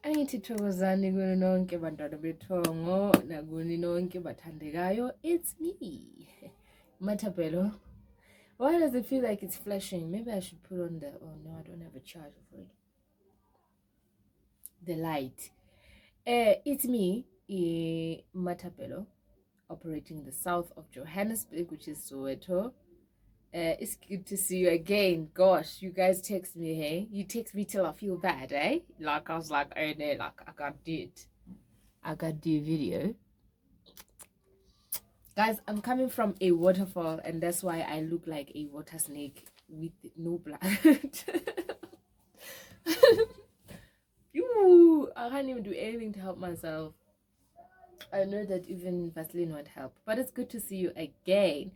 Angithi thokozani kuni nonke bantwana bethongo nakuni nonke bathandekayo. It's me, Matabelo. Why does it feel like it's flashing? Maybe I should put on the... Oh no, I don't have a charger for it. The light. It's me, Matabelo, operating the south of Johannesburg, which is Soweto. It's good to see you again. Gosh, you guys text me, hey? You text me till I feel bad, eh? Like I was like, oh no, like I got the video. Guys, I'm coming from a waterfall, and that's why I look like a water snake with no blood. I can't even do anything to help myself. I know that even Vaseline won't help, but it's good to see you again.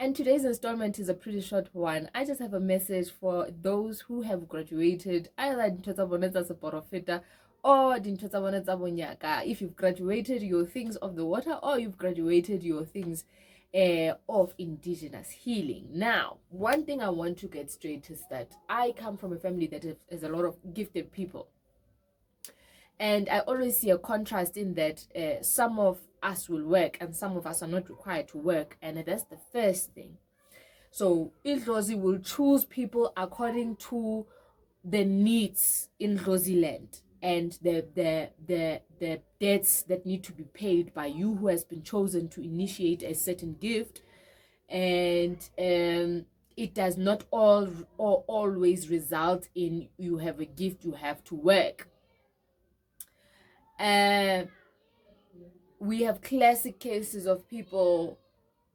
And today's installment is a pretty short one. I just have a message for those who have graduated, either in Porofita or in if you've graduated your things of the water or you've graduated your things of indigenous healing. Now, one thing I want to get straight is that I come from a family that has a lot of gifted people. And I always see a contrast in that some of us will work and some of us are not required to work. And that's the first thing. So Indlozi will choose people according to the needs in Indlozi land and the debts that need to be paid by you who has been chosen to initiate a certain gift. And it does not always result in you have a gift, you have to work. We have classic cases of people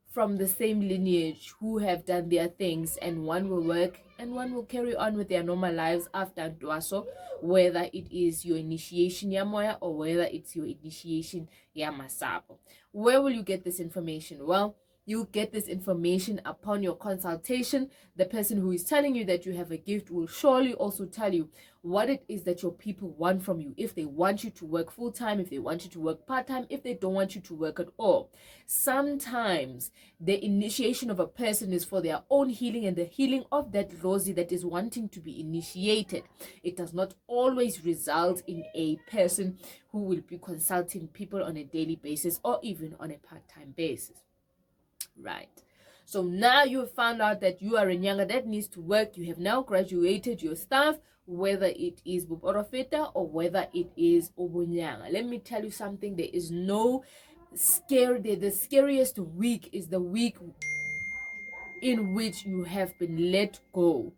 from the same lineage who have done their things, and one will work and one will carry on with their normal lives after Dwaso, whether it is your initiation Yamoya or whether it's your initiation Yamasapo. Where will you get this information? Well, you get this information upon your consultation. The person who is telling you that you have a gift will surely also tell you what it is that your people want from you. If they want you to work full-time, if they want you to work part-time, if they don't want you to work at all. Sometimes the initiation of a person is for their own healing and the healing of that Lozi that is wanting to be initiated. It does not always result in a person who will be consulting people on a daily basis or even on a part-time basis. Right. So now you have found out that you are a Nyanga that needs to work. You have now graduated your staff, whether it is Buporofeta or whether it is Obunyanga. Let me tell you something. There is no scary. The scariest week is the week in which you have been let go.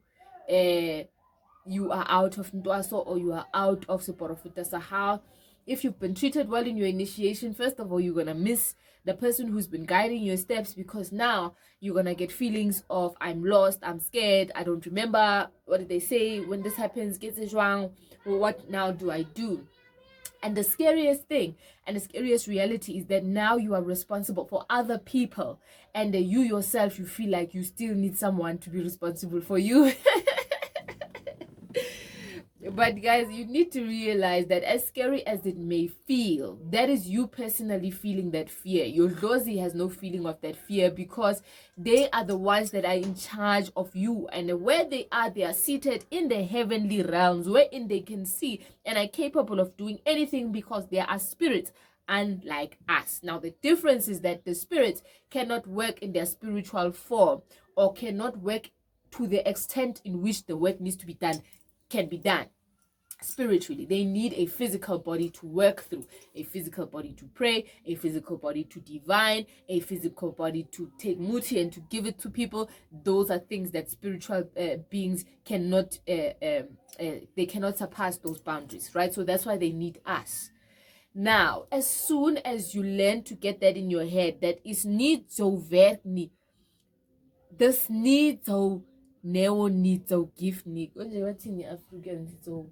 You are out of Ndwaso or you are out of Seporofeta. So how, if you've been treated well in your initiation, first of all, you're going to miss the person who's been guiding your steps, because now you're going to get feelings of, I'm lost, I'm scared, I don't remember, what did they say when this happens, gets it wrong, well, what now do I do? And the scariest thing and the scariest reality is that now you are responsible for other people, and you yourself, you feel like you still need someone to be responsible for you. But guys, you need to realize that as scary as it may feel, that is you personally feeling that fear. Your Lozi has no feeling of that fear because they are the ones that are in charge of you. And where they are seated in the heavenly realms, wherein they can see and are capable of doing anything because they are spirits, unlike us. Now, the difference is that the spirits cannot work in their spiritual form or cannot work to the extent in which the work needs to be done can be done spiritually. They need a physical body to work through, a physical body to pray, a physical body to divine, a physical body to take muti and to give it to people. Those are things that spiritual beings cannot they cannot surpass those boundaries, right? So that's why they need us. Now, as soon as you learn to get that in your head, that is need so verni, this need so neo need so gift need, what's in the African so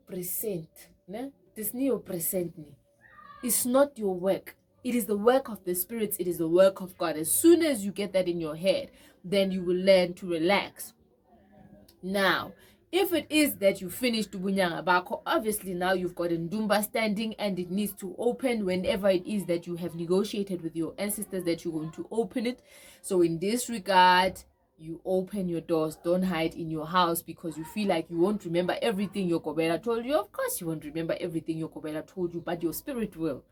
present, ne? This neo present ni. It's not your work. It is the work of the spirits. It is the work of God. As soon as you get that in your head, then you will learn to relax. Now, if it is that you finished Bunyanga Bako, obviously now you've got a Ndumba standing and it needs to open whenever it is that you have negotiated with your ancestors that you're going to open it. So in this regard, You open your doors. Don't hide in your house because you feel like you won't remember everything your Kobela told you. Of course you won't remember everything your Kobela told you, but your spirit will.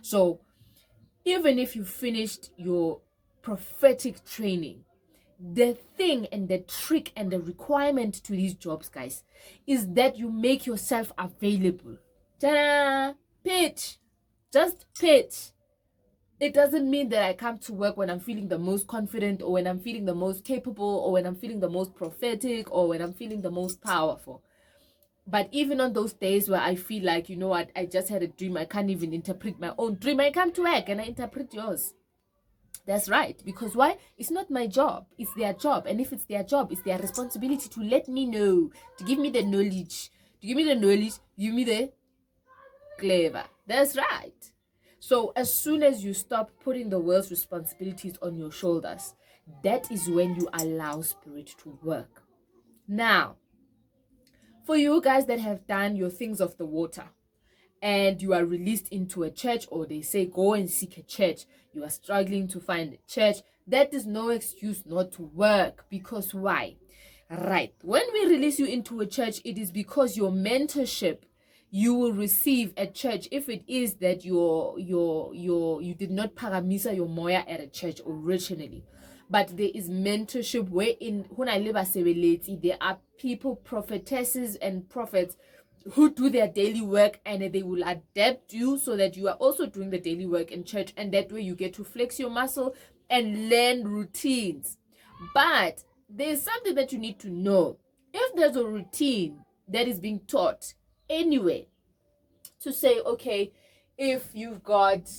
So even if you finished your prophetic training, the thing and the trick and the requirement to these jobs, guys, is that you make yourself available. Ta-da! Pitch. Just pitch. It doesn't mean that I come to work when I'm feeling the most confident, or when I'm feeling the most capable, or when I'm feeling the most prophetic, or when I'm feeling the most powerful. But even on those days where I feel like, you know what, I just had a dream, I can't even interpret my own dream, I come to work and I interpret yours. That's right. Because why? It's not my job. It's their job. And if it's their job, it's their responsibility to let me know, to give me the knowledge. To give me the knowledge, give me the clever. That's right. So as soon as you stop putting the world's responsibilities on your shoulders, that is when you allow spirit to work. Now, for you guys that have done your things of the water, and you are released into a church, or they say go and seek a church, you are struggling to find a church, that is no excuse not to work. Because why? Right, when we release you into a church, it is because your mentorship you will receive at church, if it is that you did not paramisa your moya at a church originally, but there is mentorship wherein there are people, prophetesses and prophets, who do their daily work, and they will adapt you so that you are also doing the daily work in church, and that way you get to flex your muscle and learn routines. But there's something that you need to know. If there's a routine that is being taught anyway, to say, okay, if you've got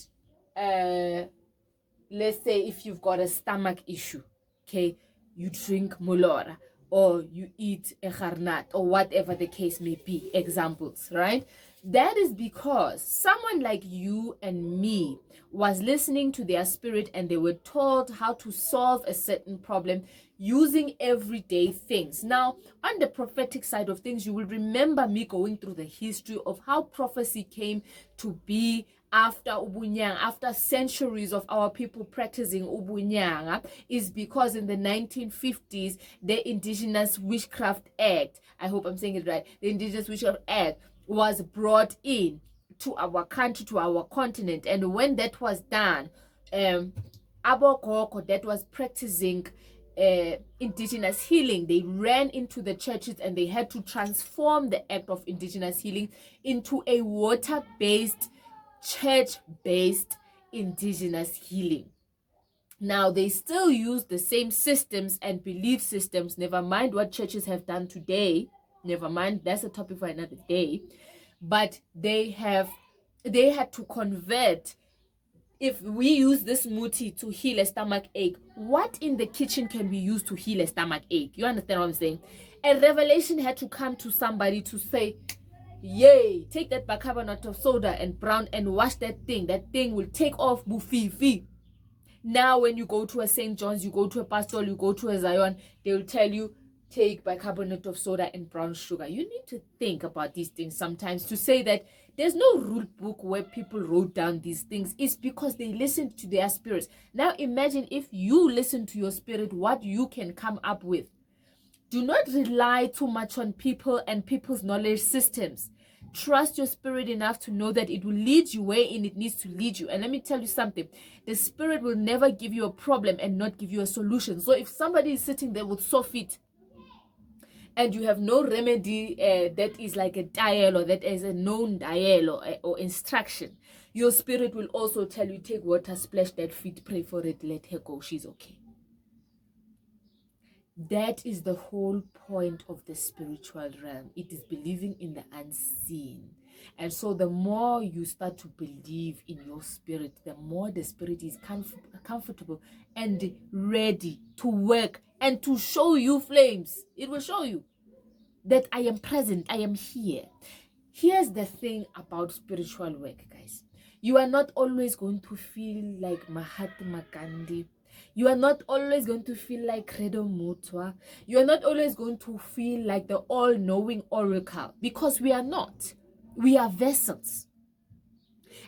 let's say if you've got a stomach issue, okay, you drink molora, or you eat a harnat, or whatever the case may be, examples, right? That is because someone like you and me was listening to their spirit, and they were told how to solve a certain problem using everyday things. Now, on the prophetic side of things, you will remember me going through the history of how prophecy came to be after Ubunyanga, after centuries of our people practicing Ubunyanga, is because in the 1950s, the Indigenous Witchcraft Act, I hope I'm saying it right, the Indigenous Witchcraft Act was brought in to our country, to our continent. And when that was done, Abokoko that was practicing indigenous healing, they ran into the churches, and they had to transform the act of indigenous healing into a water-based, church-based indigenous healing. Now, they still use the same systems and belief systems, never mind what churches have done today, never mind, that's a topic for another day, but they had to convert. If we use this muti to heal a stomach ache, what in the kitchen can we use to heal a stomach ache? You understand what I'm saying? A revelation had to come to somebody to say, yay, take that bicarbonate of soda and brown and wash that thing. That thing will take off bufifi. Now, when you go to a St. John's, you go to a Pastoral, you go to a Zion, they will tell you, take bicarbonate of soda and brown sugar. You need to think about these things sometimes, to say that there's no rule book where people wrote down these things. It's because they listened to their spirits. Now, imagine if you listen to your spirit, what you can come up with. Do not rely too much on people and people's knowledge systems. Trust your spirit enough to know that it will lead you wherein it needs to lead you. And let me tell you something. The spirit will never give you a problem and not give you a solution. So if somebody is sitting there with sore feet, and you have no remedy that is like a dial, or that is a known dial or instruction, your spirit will also tell you, take water, splash that feet, pray for it, let her go, she's okay. That is the whole point of the spiritual realm. It is believing in the unseen. And so the more you start to believe in your spirit, the more the spirit is comfortable and ready to work and to show you flames. It will show you that I am present, I am here. Here's the thing about spiritual work, guys. You are not always going to feel like Mahatma Gandhi. You are not always going to feel like Credo Mutwa. You are not always going to feel like the all-knowing oracle, because we are not. We are vessels.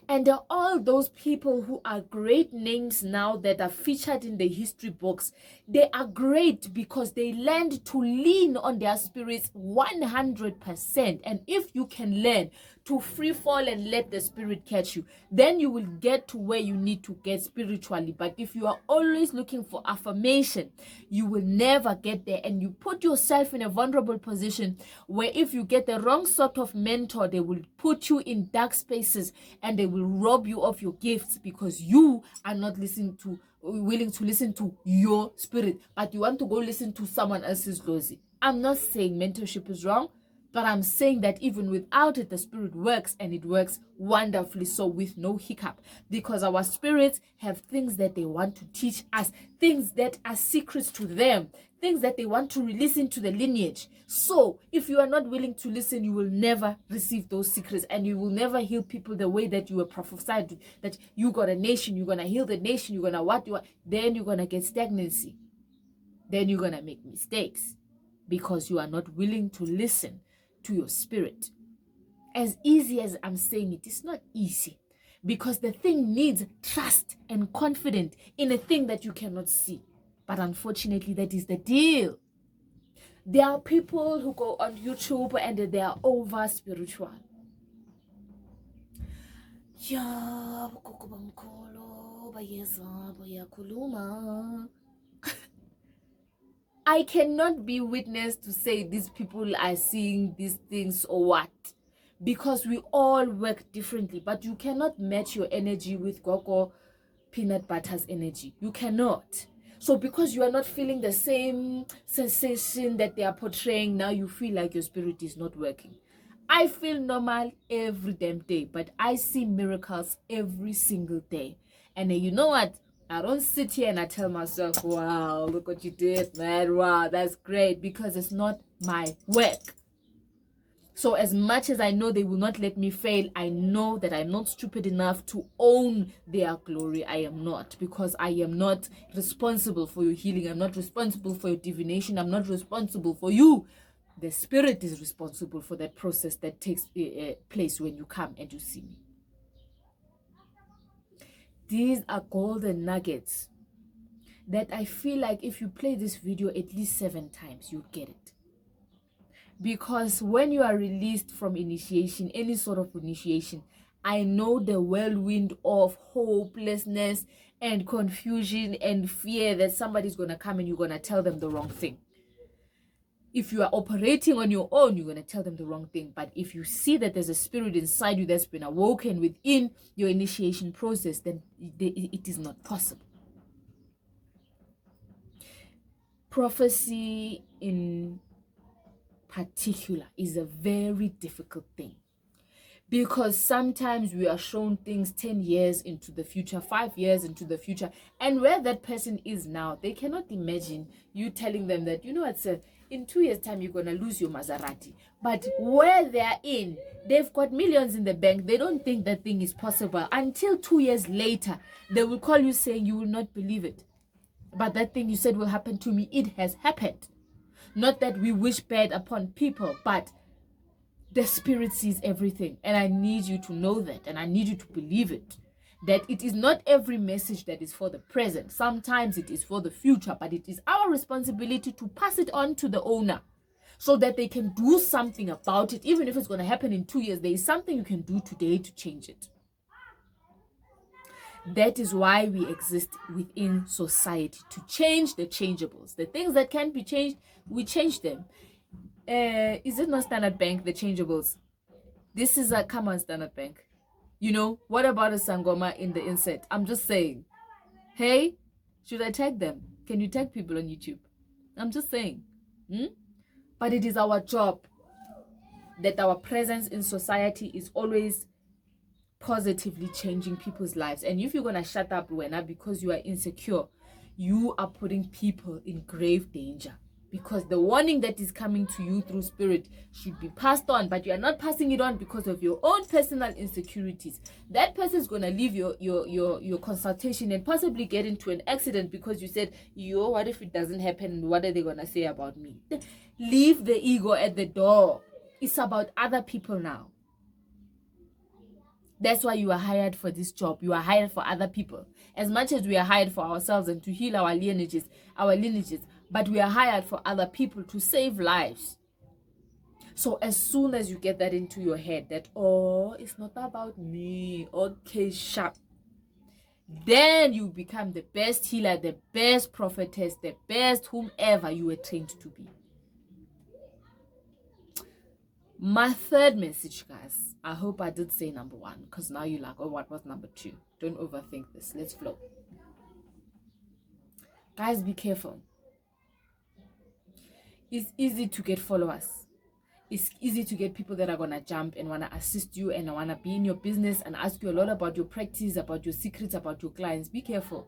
And all those people who are great names now that are featured in the history books, they are great because they learned to lean on their spirits 100%. And if you can learn to free fall and let the spirit catch you, then you will get to where you need to get spiritually. But if you are always looking for affirmation, you will never get there. And you put yourself in a vulnerable position where if you get the wrong sort of mentor, they will put you in dark spaces and they will rob you of your gifts because you are not willing to listen to your spirit, but you want to go listen to someone else's lousy. I'm not saying mentorship is wrong, but I'm saying that even without it, the spirit works, and it works wonderfully so with no hiccup, because our spirits have things that they want to teach us, things that are secrets to them, things that they want to release into the lineage. So if you are not willing to listen, you will never receive those secrets, and you will never heal people the way that you were prophesied, that you got a nation, you're going to heal the nation, you're going to what you are, then you're going to get stagnancy. Then you're going to make mistakes because you are not willing to listen to your spirit. As easy as I'm saying it, it's not easy, because the thing needs trust and confidence in a thing that you cannot see. But unfortunately, that is the deal. There are people who go on YouTube and they are over spiritual. I cannot be witness to say these people are seeing these things or what, because we all work differently. But you cannot match your energy with Gogo Peanut Butter's energy. You cannot. So because you are not feeling the same sensation that they are portraying, now you feel like your spirit is not working. I feel normal every damn day, but I see miracles every single day. And you know what? I don't sit here and I tell myself, wow, look what you did, man. Wow, that's great, because it's not my work. So as much as I know they will not let me fail, I know that I'm not stupid enough to own their glory. I am not, because I am not responsible for your healing. I'm not responsible for your divination. I'm not responsible for you. The spirit is responsible for that process that takes place when you come and you see me. These are golden nuggets that I feel like if you play this video at least 7 times, you'll get it. Because when you are released from initiation, any sort of initiation, I know the whirlwind of hopelessness and confusion and fear that somebody's going to come and you're going to tell them the wrong thing. If you are operating on your own, you're going to tell them the wrong thing. But if you see that there's a spirit inside you that's been awoken within your initiation process, then it is not possible. Prophecy in particular is a very difficult thing, because sometimes we are shown things 10 years into the future, 5 years into the future, and where that person is now, they cannot imagine you telling them that, you know what, sir, in 2 years time you're gonna lose your Maserati. But where they're in, they've got millions in the bank. They don't think that thing is possible until 2 years later they will call you saying you will not believe it, but that thing you said will happen to me, it has happened. Not that we wish bad upon people, but the spirit sees everything. And I need you to know that, and I need you to believe it. That it is not every message that is for the present. Sometimes it is for the future, but it is our responsibility to pass it on to the owner so that they can do something about it. Even if it's going to happen in 2 years, there is something you can do today to change it. That is why we exist within society, to change the changeables. The things that can't be changed, we change them. Is it not Standard Bank, the changeables? This is a common Standard Bank. You know, what about a Sangoma in the inset? I'm just saying. Hey, should I tag them? Can you tag people on YouTube? I'm just saying. But it is our job that our presence in society is always positively changing people's lives. And if you're gonna shut up, Wena, because you are insecure, you are putting people in grave danger, because the warning that is coming to you through spirit should be passed on, but you are not passing it on because of your own personal insecurities. That person is gonna leave your consultation and possibly get into an accident because you said, yo, what if it doesn't happen? What are they gonna say about me? Leave the ego at the door. It's about other people now. That's why you are hired for this job. You are hired for other people. As much as we are hired for ourselves and to heal our lineages, but we are hired for other people to save lives. So as soon as you get that into your head that, oh, it's not about me, okay, sharp, then you become the best healer, the best prophetess, the best whomever you were trained to be. My third message, guys, I hope I did say number one, because now you're like, oh, what was number two? Don't overthink this. Let's flow. Guys, be careful. It's easy to get followers. It's easy to get people that are going to jump and want to assist you and want to be in your business and ask you a lot about your practice, about your secrets, about your clients. Be careful.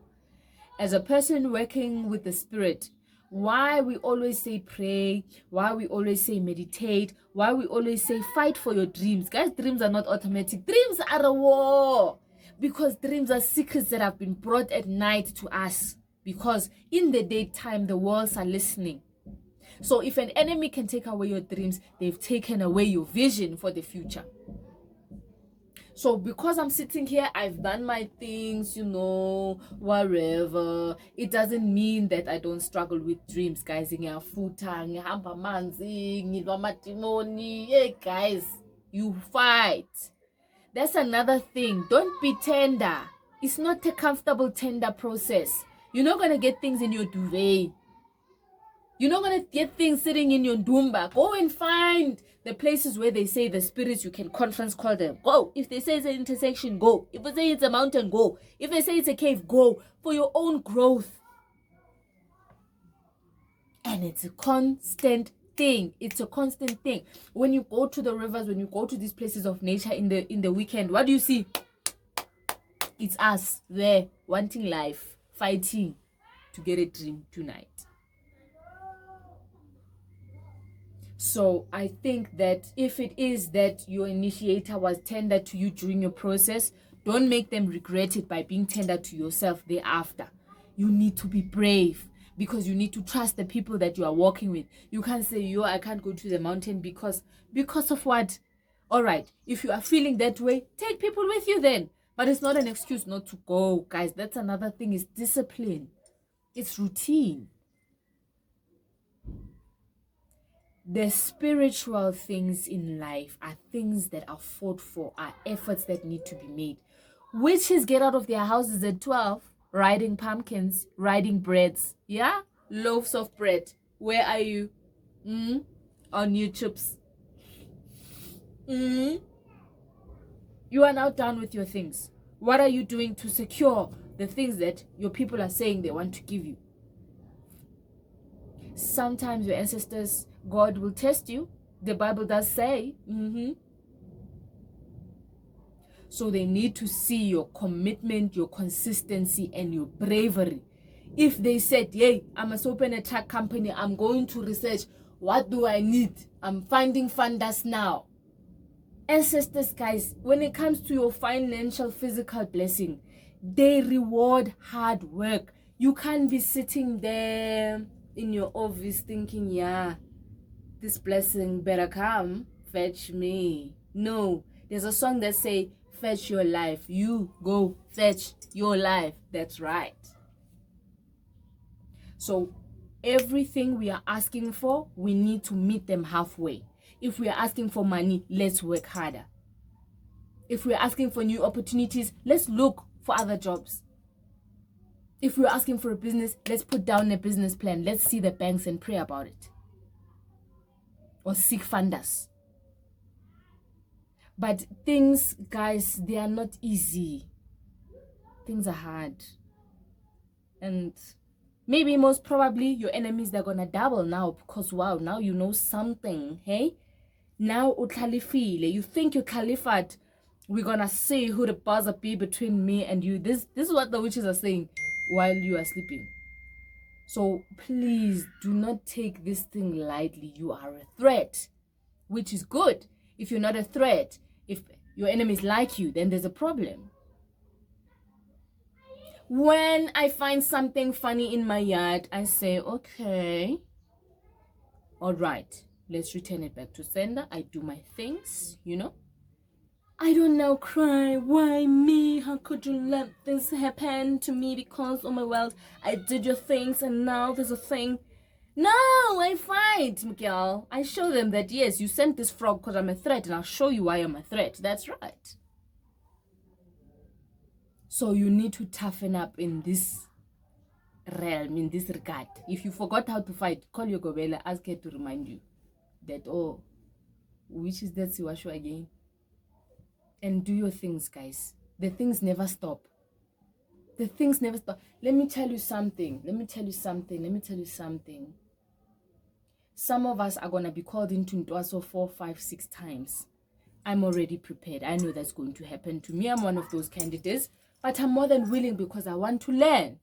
As a person working with the spirit, why we always say pray, why we always say meditate, why we always say fight for your dreams. Guys, dreams are not automatic. Dreams are a war. Because dreams are secrets that have been brought at night to us. Because in the daytime, the worlds are listening. So if an enemy can take away your dreams, they've taken away your vision for the future. So because I'm sitting here, I've done my things, whatever. It doesn't mean that I don't struggle with dreams, guys. Hey, guys, you fight. That's another thing. Don't be tender. It's not a comfortable tender process. You're not going to get things in your duvet. You're not going to get things sitting in your dumba. Go and find the places where they say the spirits, you can conference call them. Go. If they say it's an intersection, go. If they say it's a mountain, go. If they say it's a cave, go. For your own growth. And it's a constant thing. It's a constant thing. When you go to the rivers, when you go to these places of nature in the weekend, what do you see? It's us there wanting life, fighting to get a dream tonight. So I think that if it is that your initiator was tender to you during your process, don't make them regret it by being tender to yourself thereafter. You need to be brave because you need to trust the people that you are working with. You can't say, I can't go to the mountain because of what? All right, if you are feeling that way, take people with you then. But it's not an excuse not to go, guys. That's another thing, is discipline. It's routine. The spiritual things in life are things that are fought for, are efforts that need to be made. Witches get out of their houses at 12, riding pumpkins, riding breads, loaves of bread. Where are you? On YouTube's. You are now done with your things. What are you doing to secure the things that your people are saying they want to give you? Sometimes your ancestors, God will test you. The Bible does say. So they need to see your commitment, your consistency, and your bravery. If they said, I must open a truck company, I'm going to research, what do I need? I'm finding funders now. Ancestors, guys, when it comes to your financial, physical blessing, they reward hard work. You can't be sitting there in your office thinking, this blessing better come, fetch me. No, there's a song that say, fetch your life. You go fetch your life. That's right. So everything we are asking for, we need to meet them halfway. If we are asking for money, let's work harder. If we are asking for new opportunities, let's look for other jobs. If we're asking for a business, let's put down a business plan. Let's see the banks and pray about it. Or seek funders. But things, guys, they are not easy. Things are hard. And maybe most probably your enemies, they're going to double now because, wow, now you know something, hey? Now, you think you caliphate, we're going to see who the buzzer be between me and you. This is what the witches are saying while you are sleeping. So please do not take this thing lightly. You are a threat, which is good. If you're not a threat, if your enemies like you, then there's a problem. When I find something funny in my yard, I say, okay, all right, let's return it back to sender. I do my things, I don't now cry. Why me? How could you let this happen to me? Because, oh my world, I did your things and now there's a thing. No, I fight, Miguel. I show them that, yes, you sent this frog because I'm a threat, and I'll show you why I'm a threat. That's right. So you need to toughen up in this realm, in this regard. If you forgot how to fight, call your Gobela, ask her to remind you that, oh, which is that Siwashu again? And do your things, guys. The things never stop. The things never stop. Let me tell you something. Some of us are going to be called into Ntwaso 4, 5, 6 times. I'm already prepared. I know that's going to happen to me. I'm one of those candidates. But I'm more than willing because I want to learn.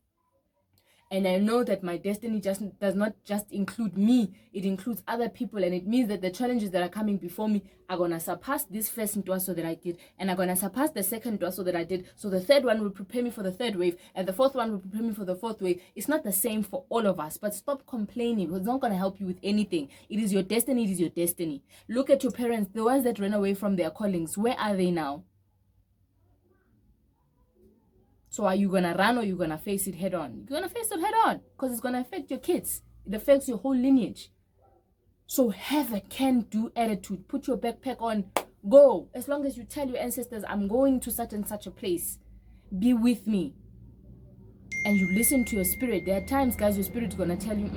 And I know that my destiny just does not just include me. It includes other people. And it means that the challenges that are coming before me are going to surpass this first Ntwaso that I did. And are going to surpass the second Ntwaso that I did. So the third one will prepare me for the third wave. And the fourth one will prepare me for the fourth wave. It's not the same for all of us. But stop complaining. It's not going to help you with anything. It is your destiny. It is your destiny. Look at your parents. The ones that ran away from their callings. Where are they now? So are you going to run or are you going to face it head on? You're going to face it head on because it's going to affect your kids. It affects your whole lineage. So have a can-do attitude. Put your backpack on. Go. As long as you tell your ancestors, I'm going to such and such a place. Be with me. And you listen to your spirit. There are times, guys, your spirit is going to tell you,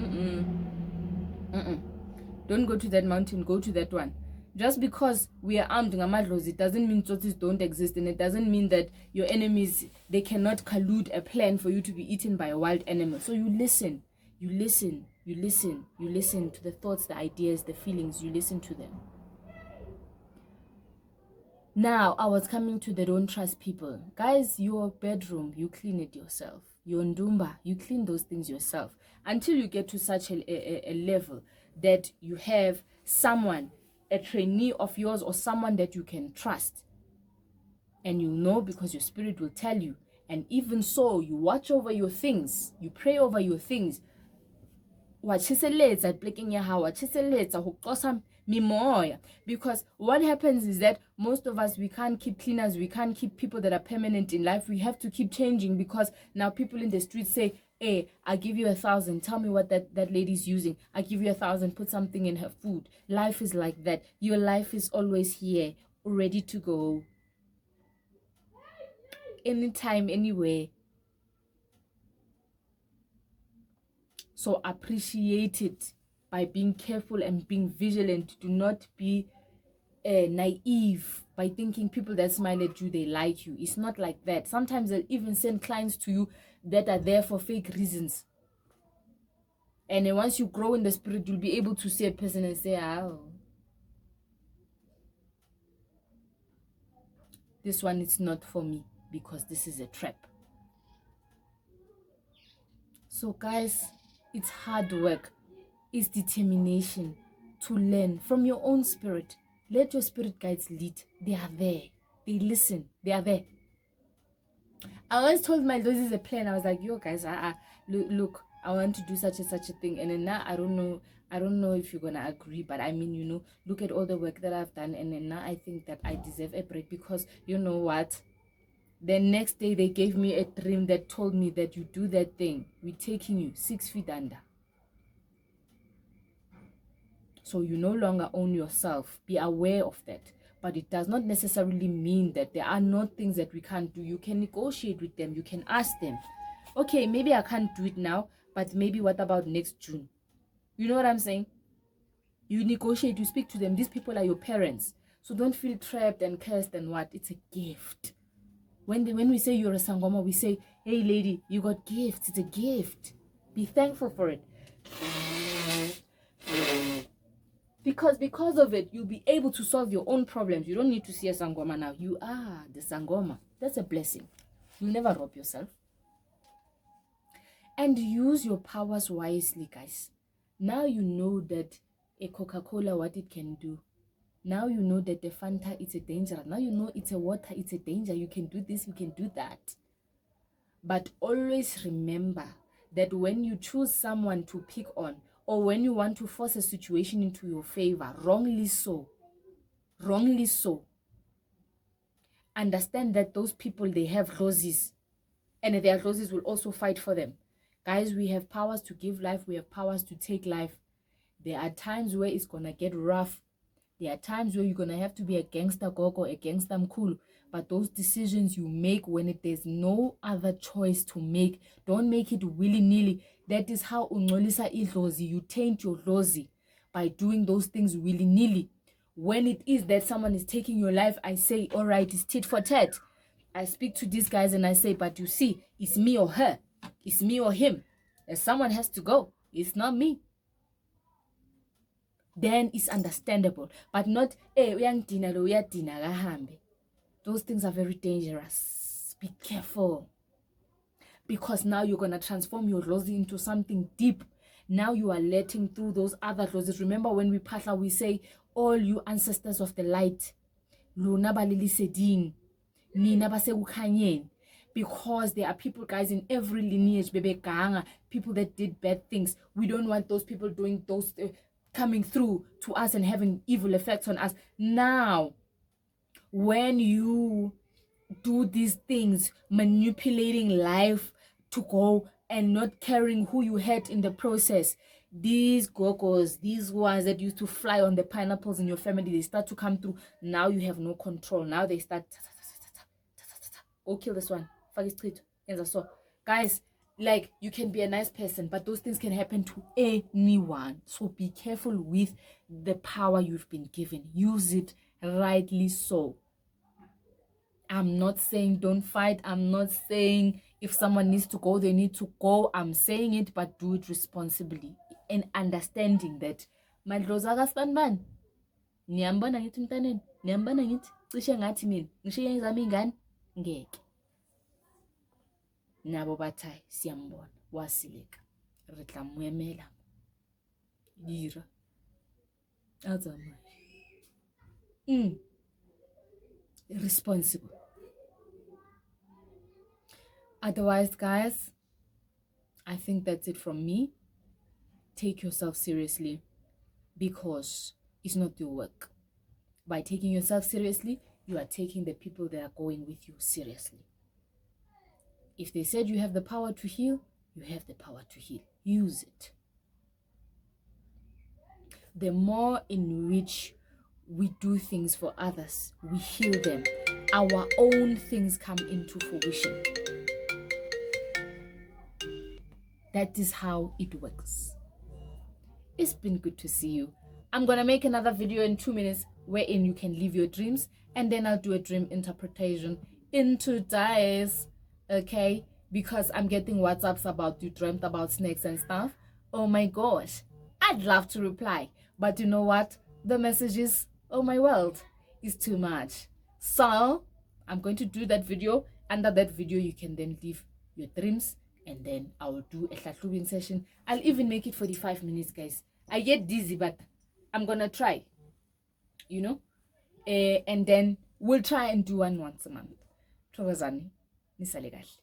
don't go to that mountain. Go to that one. Just because we are armed, it doesn't mean tsotis don't exist, and it doesn't mean that your enemies, they cannot collude a plan for you to be eaten by a wild animal. So you listen to the thoughts, the ideas, the feelings, you listen to them. Now, I was coming to the don't trust people. Guys, your bedroom, you clean it yourself. Your ndumba, you clean those things yourself. Until you get to such a level that you have someone, a trainee of yours or someone that you can trust. And you know because your spirit will tell you. And even so, you watch over your things. You pray over your things. Because what happens is that most of us, we can't keep cleaners. We can't keep people that are permanent in life. We have to keep changing because now people in the street say, hey, I'll give you 1,000. Tell me what that lady's using. I'll give you 1,000. Put something in her food. Life is like that. Your life is always here, ready to go. Anytime, anywhere. So appreciate it by being careful and being vigilant. Do not be naive by thinking people that smile at you, they like you. It's not like that. Sometimes they'll even send clients to you that are there for fake reasons. And then once you grow in the spirit, you'll be able to see a person and say, oh, this one is not for me because this is a trap. So guys, it's hard work. It's determination to learn from your own spirit. Let your spirit guides lead. They are there. They listen. They are there. I once told my this is a plan. I was like, yo guys, look, I want to do such and such a thing. And then now I don't know if you're gonna agree, but I mean, look at all the work that I've done, and then now I think that I deserve a break because you know what? The next day they gave me a dream that told me that you do that thing, we're taking you 6 feet under. So you no longer own yourself. Be aware of that. But it does not necessarily mean that there are not things that we can't do. You can negotiate with them. You can ask them, okay, maybe I can't do it now, but maybe what about next June? You know what I'm saying? You negotiate, you speak to them. These people are your parents. So don't feel trapped and cursed and what. It's a gift. When we say you're a Sangoma, we say, hey lady, you got gifts. It's a gift. Be thankful for it. Because of it, you'll be able to solve your own problems. You don't need to see a Sangoma now. You are the Sangoma. That's a blessing. You'll never rob yourself. And use your powers wisely, guys. Now you know that a Coca-Cola, what it can do. Now you know that the Fanta, it's a danger. Now you know it's a water, it's a danger. You can do this, you can do that. But always remember that when you choose someone to pick on, or when you want to force a situation into your favor, wrongly so, understand that those people, they have roses, and their roses will also fight for them. Guys, we have powers to give life. We have powers to take life. There are times where it's gonna get rough. There are times where you're gonna have to be a gangster gogo, a gangster mkulu. But those decisions you make when there's no other choice to make, don't make it willy-nilly. That is how ungcolisa idlozi. You taint your dlozi by doing those things willy-nilly. When it is that someone is taking your life, I say, all right, it's tit for tat. I speak to these guys and I say, but you see, it's me or her. It's me or him. And someone has to go. It's not me. Then it's understandable. But not, those things are very dangerous. Be careful. Because now you're going to transform your rosy into something deep. Now you are letting through those other roses. Remember when we pasha, we say, all you ancestors of the light, luna balilisedin, nina basekukhanyeni. Because there are people, guys, in every lineage, bebe ganga, people that did bad things. We don't want those people doing those, coming through to us and having evil effects on us. Now, when you do these things, manipulating life to go and not caring who you hurt in the process, these gogos, these ones that used to fly on the pineapples in your family, they start to come through. Now you have no control. Now they start, go kill this one. So guys, like, you can be a nice person, but those things can happen to anyone. So be careful with the power you've been given. Use it rightly so. I'm not saying don't fight. I'm not saying if someone needs to go, they need to go. I'm saying it, but do it responsibly and understanding that madloza kasbanban niyambona ngithi mntaneni, niyambona ngithi cishe ngathi mina ngishiye ngizama ingane ngeke. Nabo bathayi siyambona wasileka re tla moemela dira azama responsible. Otherwise, guys, I think that's it from me. Take yourself seriously, because it's not your work. By taking yourself seriously, you are taking the people that are going with you seriously. If they said you have the power to heal, you have the power to heal. Use it. The more in which we do things for others, we heal them, our own things come into fruition. That is how it works. It's been good to see you. I'm gonna make another video in 2 minutes wherein you can live your dreams, and then I'll do a dream interpretation in 2 days, okay? Because I'm getting WhatsApps about you dreamt about snakes and stuff. Oh my gosh, I'd love to reply, but you know what? The messages, oh my world, is too much. So I'm going to do that video. Under that video, you can then live your dreams, and then I will do a hlahlubing session. I'll even make it 45 minutes, guys. I get dizzy, but I'm gonna try, you know. And then we'll try and do one once a month. Thokozani, nisale kahle.